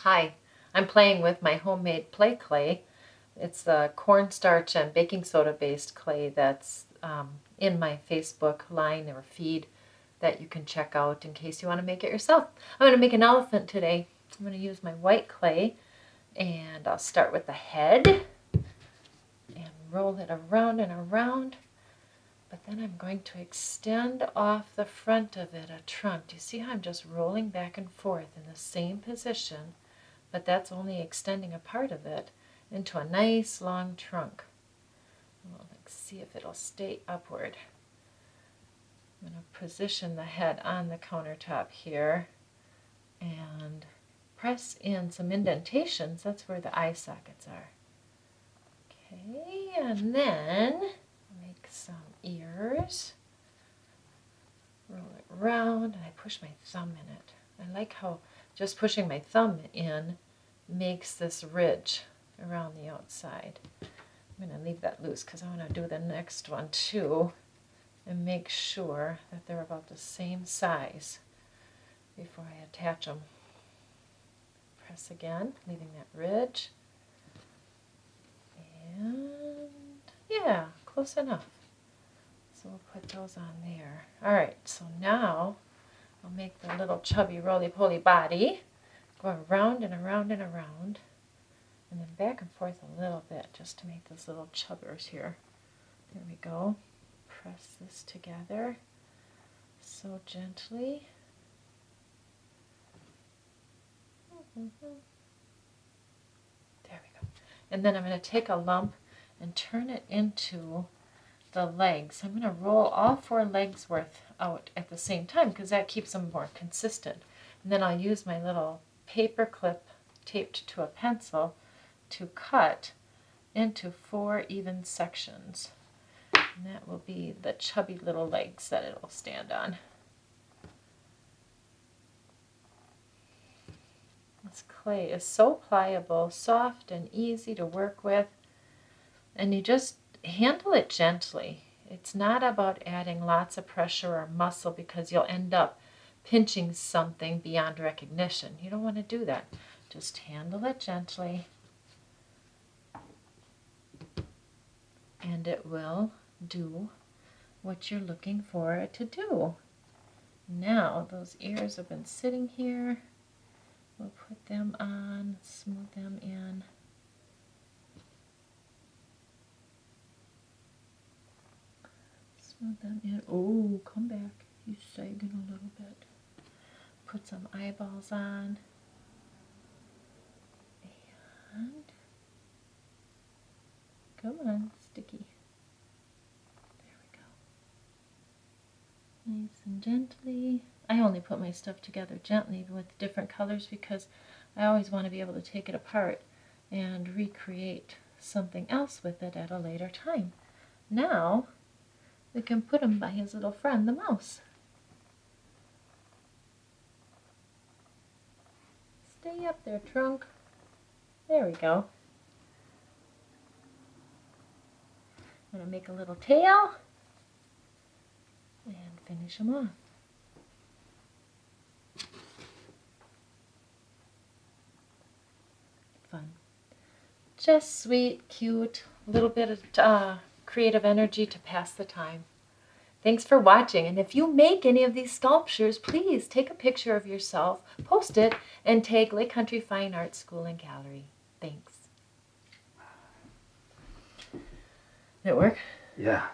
Hi, I'm playing with my homemade play clay. It's the cornstarch and baking soda based clay that's in my Facebook line or feed that you can check out in case you want to make it yourself. I'm going to make an elephant today. I'm going to use my white clay and I'll start with the head and roll it around and around. But then I'm going to extend off the front of it a trunk. Do you see how I'm just rolling back and forth in the same position? But that's only extending a part of it into a nice long trunk. Well, let's see if it'll stay upward. I'm going to position the head on the countertop here and press in some indentations. That's where the eye sockets are. Okay, and then make some ears. Roll it around and I push my thumb in it. I like how just pushing my thumb in makes this ridge around the outside. I'm going to leave that loose because I want to do the next one too and make sure that they're about the same size before I attach them. Press again, leaving that ridge. And yeah, close enough. So we'll put those on there. Alright, so now I'll make the little chubby roly-poly body. Go around and around and around. And then back and forth a little bit just to make those little chubbers here. There we go. Press this together so gently. There we go. And then I'm going to take a lump and turn it into the legs. I'm going to roll all 4 legs worth out at the same time because that keeps them more consistent. And then I'll use my little paper clip taped to a pencil to cut into 4 even sections. And that will be the chubby little legs that it will stand on. This clay is so pliable, soft and easy to work with, and you just handle it gently. It's not about adding lots of pressure or muscle because you'll end up pinching something beyond recognition. You don't want to do that. Just handle it gently and it will do what you're looking for it to do. Now those ears have been sitting here. We'll put them on, smooth them in. Smooth them in. Oh, come back. He's sagging a little bit. Put some eyeballs on. And come on, sticky. There we go. Nice and gently. I only put my stuff together gently with different colors because I always want to be able to take it apart and recreate something else with it at a later time. Now we can put him by his little friend, the mouse. Stay up there, trunk. There we go. I'm going to make a little tail and finish him off. Fun. Just sweet, cute, a little bit of creative energy to pass the time. Thanks for watching, and if you make any of these sculptures, please take a picture of yourself, post it, and tag Lake Country Fine Arts School and Gallery. Thanks. Did it work? Yeah.